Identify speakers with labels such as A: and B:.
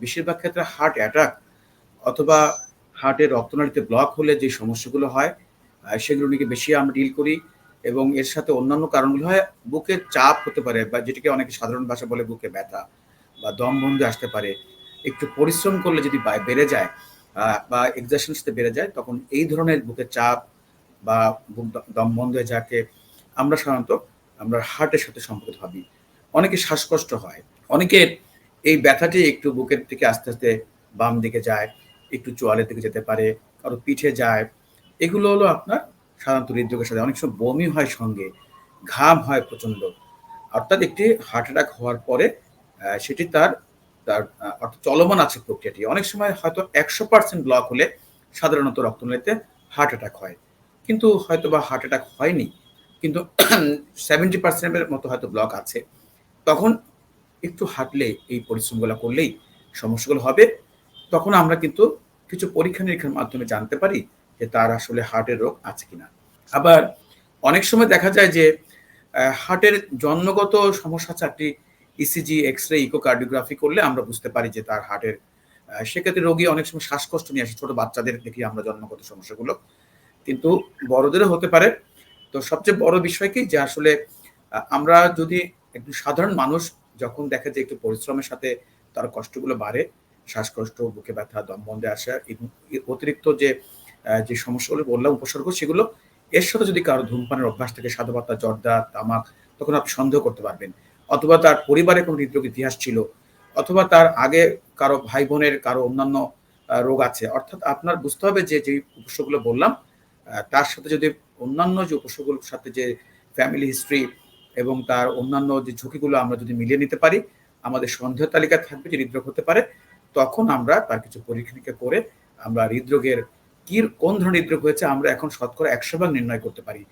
A: বেশিরভাগ ক্ষেত্রে heart attack অথবা হার্টের রক্তনালীতে ব্লক হলে যে সমস্যাগুলো হয় সেগুলো নিয়ে বেশি আমরা ডিল করি। এবং এর সাথে অন্যান্য কারণগুলো হয়, বুকের চাপ হতে পারে বা যেটাকে অনেকে সাধারণ ভাষা বলে বুকে ব্যথা বা দম বন্ধ আসতে পারে। একটু পরিশ্রম করলে যদি বেড়ে যায় বা এক্সারসাইজতে বেড়ে যায়, তখন এই ধরনের বুকের চাপ বা বুক দম বন্ধ হয়ে যাকে আমরা সাধারণত আমরা হার্টের সাথে সম্পর্কিত ভাবি। অনেকে শ্বাসকষ্ট হয়, অনেকের এই ব্যথাটি একটু বুকের দিকে আস্তে আস্তে বাম দিকে যায়, একটু চোয়ালের দিকে যেতে পারে, কারো পিঠে যায়। এগুলো হলো আপনার সাধারণত হৃদরোগের সাথে। অনেক সময় বমি হয় সঙ্গে, ঘাম হয় প্রচণ্ড। অর্থাৎ একটি হার্ট অ্যাটাক হওয়ার পরে সেটি তার তার অর্থাৎ চলমান আছে প্রক্রিয়াটি। অনেক সময় হয়তো 100% ব্লক হলে সাধারণত রক্তনালীতে হার্ট অ্যাটাক হয়। কিন্তু হয়তোবা হার্ট অ্যাটাক হয়নি। কিন্তু 70% এর মতো হয়তো ব্লক আছে। তখন একটু হাঁটলে, এই পরিশ্রমগুলো করলেই সমস্যাগুলো হবে। তখন আমরা কিন্তু কিছু পরীক্ষা-নিরীক্ষার মাধ্যমে জানতে পারি যে তার আসলে হার্টের রোগ আছে কিনা। আবার অনেক সময় দেখা যায় যে হার্টের জন্মগত সমস্যা আছে। আপনি ইসিজি, এক্স-রে, ইকোকার্ডিওগ্রাফি করলে আমরা বুঝতে পারি যে তার হার্টের সেক্ষেত্রে রোগী অনেক সময় শ্বাসকষ্ট নিয়ে আসে। ছোট বাচ্চাদের দেখি আমরা জন্মগত সমস্যাগুলো। কিন্তু বড়দেরও হতে পারে। তো সবচেয়ে বড় বিষয় কি যে আসলে আমরা যদি একটু সাধারণ মানুষ যখন দেখে যে একটু পরিশ্রমের সাথে তার কষ্টগুলো বাড়ে, শ্বাসকষ্ট, বুকে ব্যথা, দম বন্ধে আসা এবং অতিরিক্ত যে সমস্যাগুলো বললাম উপসর্গ, সেগুলো এর সাথে যদি কারো ধূমপানের অভ্যাস থাকে, সাদা পাতা, জর্দা, তামাক, তখন আপনি সন্দেহ করতে পারবেন। অথবা তার পরিবারে কোনো হৃদরোগ ইতিহাস ছিল, অথবা তার আগে কারো ভাই বোনের কারো অন্যান্য রোগ আছে। অর্থাৎ আপনার বুঝতে হবে যে যে উপসর্গগুলো বললাম তার সাথে যদি অন্যান্য যে উপসর্গগুলোর সাথে যে ফ্যামিলি হিস্ট্রি এবং তার অন্যান্য যে ঝুঁকিগুলো আমরা যদি মিলিয়ে নিতে পারি, আমাদের সন্দেহ তালিকায় থাকবে যে হৃদরোগ হতে পারে। তখন আমরা তার কিছু পরীক্ষা-নিরীক্ষা করে আমরা হৃদরোগের কোন ধরনের হৃদরোগ হয়েছে আমরা এখন শতকরা 100 ভাগ নির্ণয় করতে পারি।